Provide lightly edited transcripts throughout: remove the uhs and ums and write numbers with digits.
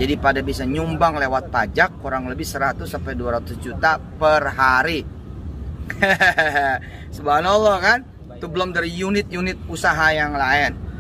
Jadi pada bisa nyumbang lewat pajak kurang lebih 100 sampai 200 juta per hari. Subhanallah kan? Itu belum dari unit-unit usaha yang lain.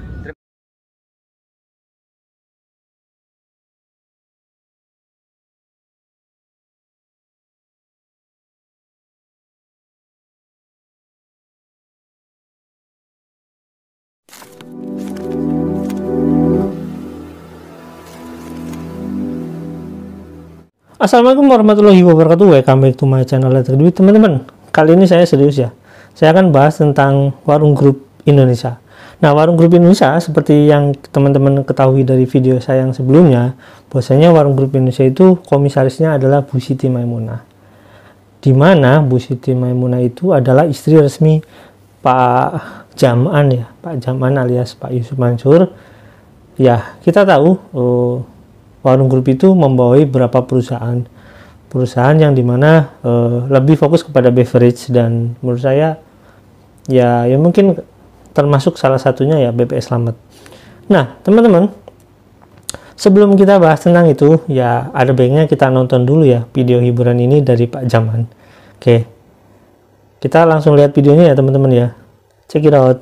Assalamualaikum warahmatullahi wabarakatuh. Welcome back to my channel Letter Duit. Teman-teman, kali ini saya serius ya. Saya akan bahas tentang Warung Group Indonesia. Nah, Warung Group Indonesia seperti yang teman-teman ketahui dari video saya yang sebelumnya, bahwasanya Warung Group Indonesia itu komisarisnya adalah Bu Siti Maimunah. Di mana Bu Siti Maimunah itu adalah istri resmi Pak Jam'an ya, Pak Jam'an alias Pak Yusuf Mansur. Ya, kita tahu Warung Group itu membawahi beberapa perusahaan yang dimana lebih fokus kepada beverage, dan menurut saya ya mungkin termasuk salah satunya ya BPS Slamet. Nah teman-teman, sebelum kita bahas tentang itu ya ada baiknya kita nonton dulu ya video hiburan ini dari Pak Jam'an. Oke, kita langsung lihat videonya ya teman-teman ya, check it out.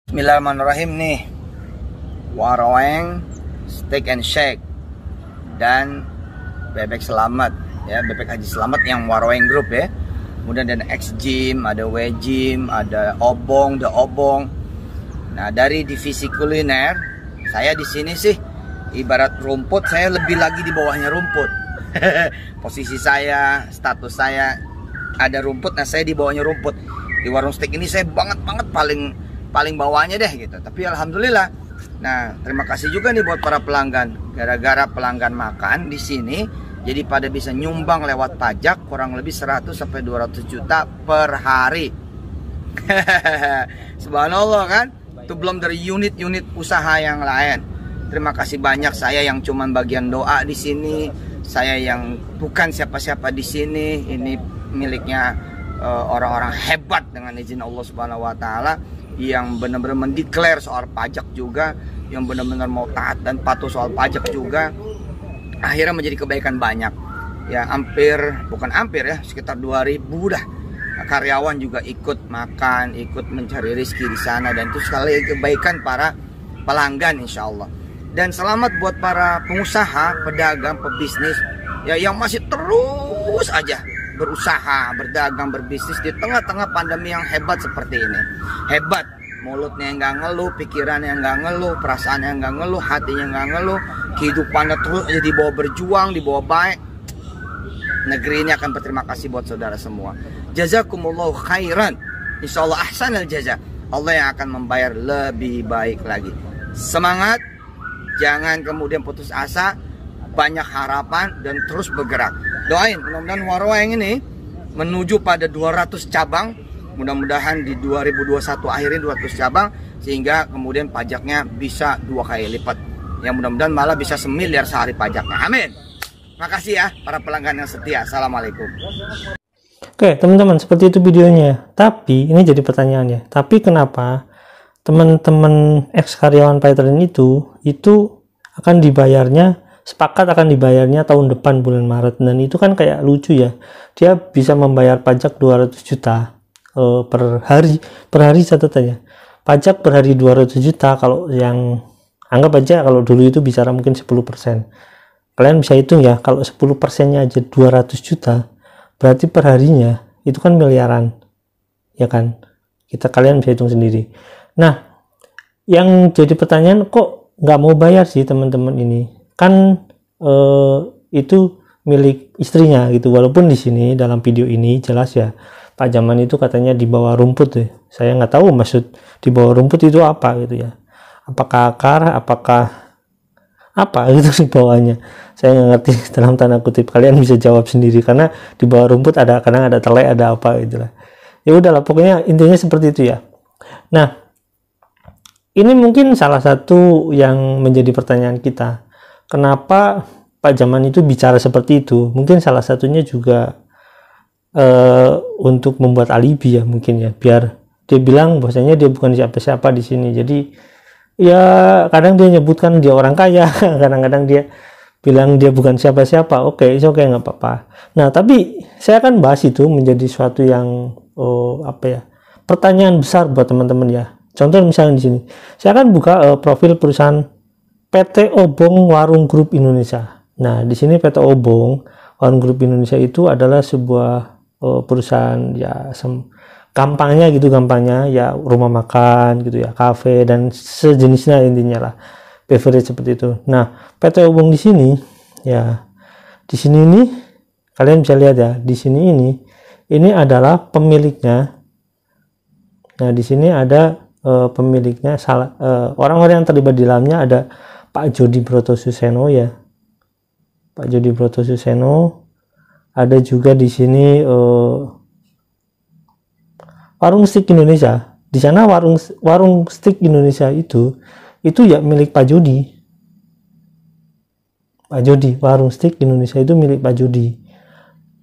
Bismillahirrahmanirrahim nih, Warung Steak and Shake dan Bebek Slamet ya, Bebek Haji Slamet yang Warung Group ya. Kemudian ada X Gym, ada W Gym, ada Obong, The Obong. Nah, dari divisi kuliner, saya di sini sih ibarat rumput, saya lebih lagi di bawahnya rumput. Posisi saya, status saya ada rumput, nah saya di bawahnya rumput. Di warung steak ini saya banget paling bawahnya deh gitu. Tapi alhamdulillah. Nah, terima kasih juga nih buat para pelanggan. Gara-gara pelanggan makan di sini, jadi pada bisa nyumbang lewat pajak kurang lebih 100 sampai 200 juta per hari. Subhanallah kan? Itu belum dari unit-unit usaha yang lain. Terima kasih banyak, saya yang cuman bagian doa di sini, saya yang bukan siapa-siapa di sini. Ini miliknya orang-orang hebat dengan izin Allah Subhanahu wa taala, yang benar-benar mendeklar soal pajak juga, yang benar-benar mau taat dan patuh soal pajak juga. Akhirnya menjadi kebaikan banyak ya, sekitar 2000 dah karyawan juga ikut makan, ikut mencari rezeki di sana, dan itu sekali kebaikan para pelanggan insya Allah. Dan selamat buat para pengusaha, pedagang, pebisnis ya, yang masih terus aja berusaha, berdagang, berbisnis di tengah-tengah pandemi yang hebat seperti ini. Hebat, mulutnya yang nggak ngeluh, pikirannya yang nggak ngeluh, perasaannya yang nggak ngeluh, hatinya nggak ngeluh, kehidupannya terus aja dibawa berjuang, dibawa baik. Negeri ini akan berterima kasih buat saudara semua. Jazakumullahu khairan, insyaallah ahsanal jaza. Allah yang akan membayar lebih baik lagi. Semangat, jangan kemudian putus asa, banyak harapan dan terus bergerak. Doain mudah-mudahan warung ini menuju pada 200 cabang. Mudah-mudahan di 2021 akhirnya 200 cabang, sehingga kemudian pajaknya bisa 2 kali lipat. Yang mudah-mudahan malah bisa 1 miliar sehari pajaknya. Amin. Makasih ya para pelanggan yang setia. Assalamualaikum. Oke teman-teman, seperti itu videonya. Tapi ini jadi pertanyaannya, tapi kenapa teman-teman ex karyawan Paytren itu akan dibayarnya, sepakat akan dibayarnya tahun depan bulan Maret? Dan itu kan kayak lucu ya, dia bisa membayar pajak 200 juta per hari catatannya. Pajak per hari 200 juta, kalau yang anggap aja kalau dulu itu bicara mungkin 10%. Kalian bisa hitung ya, kalau 10%-nya aja 200 juta, berarti per harinya itu kan miliaran. Ya kan? Kalian bisa hitung sendiri. Nah, yang jadi pertanyaan, kok nggak mau bayar sih teman-teman ini? Kan itu milik istrinya gitu. Walaupun di sini dalam video ini jelas ya, Pak Jam'an itu katanya di bawah rumput ya. Saya nggak tahu maksud di bawah rumput itu apa gitu ya. Apakah akar, apakah apa gitu di bawahnya. Saya nggak ngerti dalam tanda kutip. Kalian bisa jawab sendiri, karena di bawah rumput kadang ada telek, ada apa gitu lah. Ya udahlah, pokoknya intinya seperti itu ya. Nah, ini mungkin salah satu yang menjadi pertanyaan kita. Kenapa Pak Jam'an itu bicara seperti itu? Mungkin salah satunya juga untuk membuat alibi ya, mungkin ya, biar dia bilang bahwasanya dia bukan siapa-siapa di sini. Jadi ya kadang dia nyebutkan dia orang kaya, kadang-kadang dia bilang dia bukan siapa-siapa, oke, oke, nggak apa-apa. Nah, tapi saya akan bahas itu menjadi suatu yang pertanyaan besar buat teman-teman ya. Contoh misalnya di sini, saya akan buka profil perusahaan PT Obong Warung Group Indonesia. Nah, di sini PT Obong Warung Group Indonesia itu adalah sebuah perusahaan ya, gampangnya ya rumah makan gitu ya, kafe dan sejenisnya intinya lah, beverage seperti itu. Nah, PT Obong di sini ya, di sini ini kalian bisa lihat ya, di sini ini adalah pemiliknya. Nah, di sini ada pemiliknya, orang-orang yang terlibat di dalamnya ada Pak Jody Brotosuseno ya, Pak Jody Brotosuseno. Ada juga di sini Warung Steak Indonesia. Di sana warung steak Indonesia itu ya milik Pak Jody. Pak Jody, Warung Steak Indonesia itu milik Pak Jody.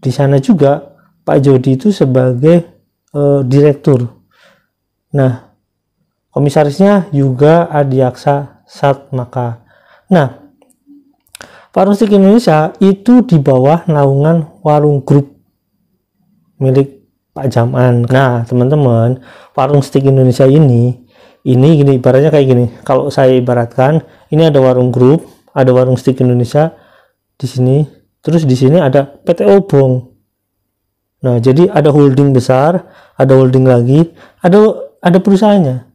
Di sana juga Pak Jody itu sebagai direktur. Nah, komisarisnya juga Adiaksa Satmaka. Nah, Warung Steak Indonesia itu di bawah naungan Warung Group milik Pak Jaman. Nah, teman-teman, Warung Steak Indonesia ini gini, ibaratnya kayak gini. Kalau saya ibaratkan, ini ada Warung Group, ada Warung Steak Indonesia di sini, terus di sini ada PT Obong. Nah, jadi ada holding besar, ada holding lagi, ada perusahaannya.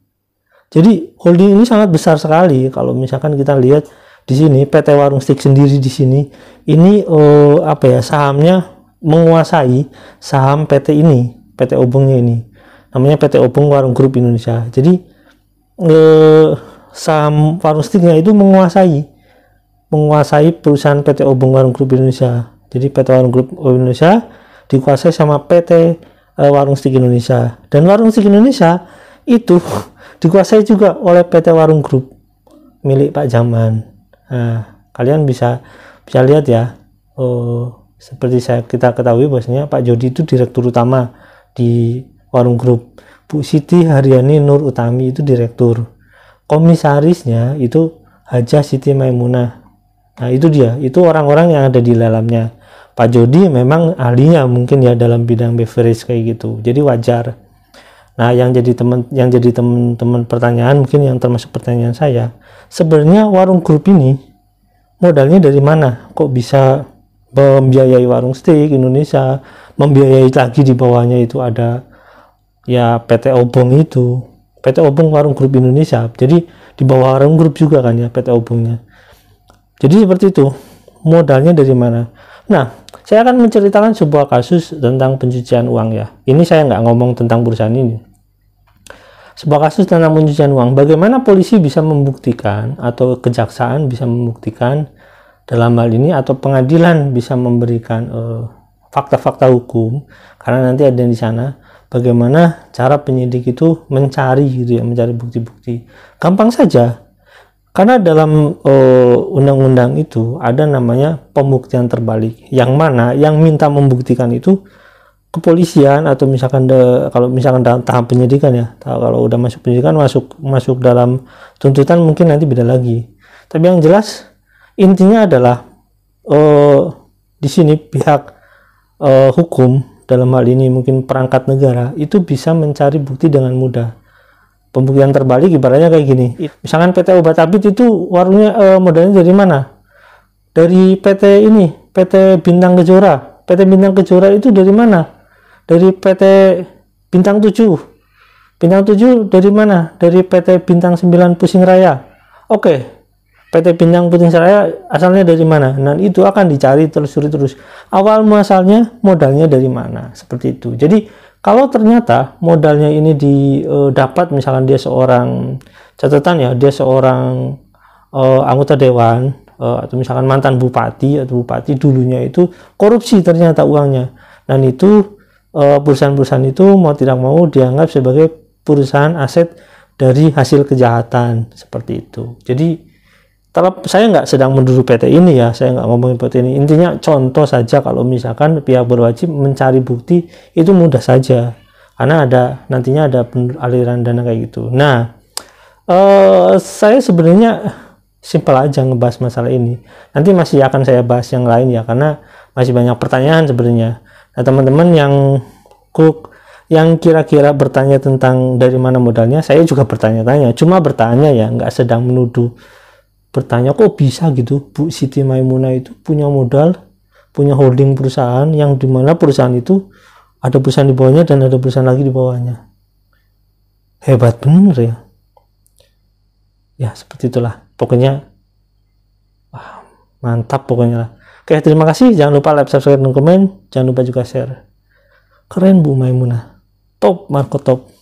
Jadi holding ini sangat besar sekali. Kalau misalkan kita lihat di sini PT Warung Steak sendiri di sini, ini sahamnya menguasai saham PT ini, PT Obongnya ini. Namanya PT Obong Warung Group Indonesia. Jadi saham Warung Steaknya itu menguasai perusahaan PT Obong Warung Group Indonesia. Jadi PT Warung Group Indonesia dikuasai sama PT Warung Steak Indonesia. Dan Warung Steak Indonesia itu dikuasai juga oleh PT Warung Group milik Pak Jaman. Nah, kalian bisa lihat ya, seperti kita ketahui bahwasanya Pak Jody itu direktur utama di Warung Group. Bu Siti Haryani Nur Utami itu direktur. Komisarisnya itu Hajah Siti Maimunah. Nah, itu dia, itu orang-orang yang ada di dalamnya. Pak Jody memang ahlinya mungkin ya dalam bidang beverage kayak gitu. Jadi wajar. Nah, yang jadi teman-teman pertanyaan, mungkin yang termasuk pertanyaan saya, sebenarnya Warung Group ini modalnya dari mana? Kok bisa membiayai Warung Steak Indonesia, membiayai lagi di bawahnya itu ada ya PT Obong itu, PT Obong Warung Group Indonesia. Jadi di bawah Warung Group juga kan ya PT Obongnya. Jadi seperti itu, modalnya dari mana? Nah, saya akan menceritakan sebuah kasus tentang pencucian uang ya. Ini saya nggak ngomong tentang perusahaan ini. Sebuah kasus tentang pencucian uang. Bagaimana polisi bisa membuktikan atau kejaksaan bisa membuktikan dalam hal ini, atau pengadilan bisa memberikan fakta-fakta hukum, karena nanti ada di sana bagaimana cara penyidik itu mencari gitu ya, mencari bukti-bukti. Gampang saja. Karena dalam undang-undang itu ada namanya pembuktian terbalik, yang mana yang minta membuktikan itu kepolisian, atau misalkan kalau misalkan dalam tahap penyidikan ya, kalau udah masuk penyidikan, masuk dalam tuntutan mungkin nanti beda lagi. Tapi yang jelas intinya adalah di sini pihak hukum, dalam hal ini mungkin perangkat negara, itu bisa mencari bukti dengan mudah. Pembuktian terbalik ibaratnya kayak gini. Misalkan PT Obat Abid itu warungnya modalnya dari mana? Dari PT Bintang Kejora. PT Bintang Kejora itu dari mana? Dari PT Bintang 7. Bintang 7 dari mana? Dari PT Bintang 9 Pusing Raya. Oke. PT Bintang Pusing Raya asalnya dari mana? Nah, itu akan dicari terus. Awal muasalnya modalnya dari mana? Seperti itu. Jadi kalau ternyata modalnya ini didapat, misalkan dia seorang catatan ya, dia seorang anggota dewan, atau misalkan mantan bupati atau bupati dulunya itu korupsi ternyata uangnya, dan itu perusahaan-perusahaan itu mau tidak mau dianggap sebagai perusahaan aset dari hasil kejahatan seperti itu. Jadi saya nggak sedang menuduh PT ini ya, saya nggak ngomongin PT ini. Intinya contoh saja, kalau misalkan pihak berwajib mencari bukti itu mudah saja, karena nantinya ada aliran dana kayak gitu. Nah, saya sebenarnya Simpel aja ngebahas masalah ini. Nanti masih akan saya bahas yang lain ya, karena masih banyak pertanyaan sebenarnya. Nah teman-teman yang kira-kira bertanya tentang dari mana modalnya, saya juga bertanya-tanya. Cuma bertanya ya, nggak sedang menuduh. Bertanya kok bisa gitu Bu Siti Maimunah itu punya modal, punya holding perusahaan yang dimana perusahaan itu ada perusahaan di bawahnya dan ada perusahaan lagi di bawahnya. Hebat bener ya. Ya seperti itulah. Pokoknya mantap pokoknya lah. Oke, terima kasih. Jangan lupa like, subscribe, dan komen. Jangan lupa juga share. Keren Bu Maimunah. Top, Marco top.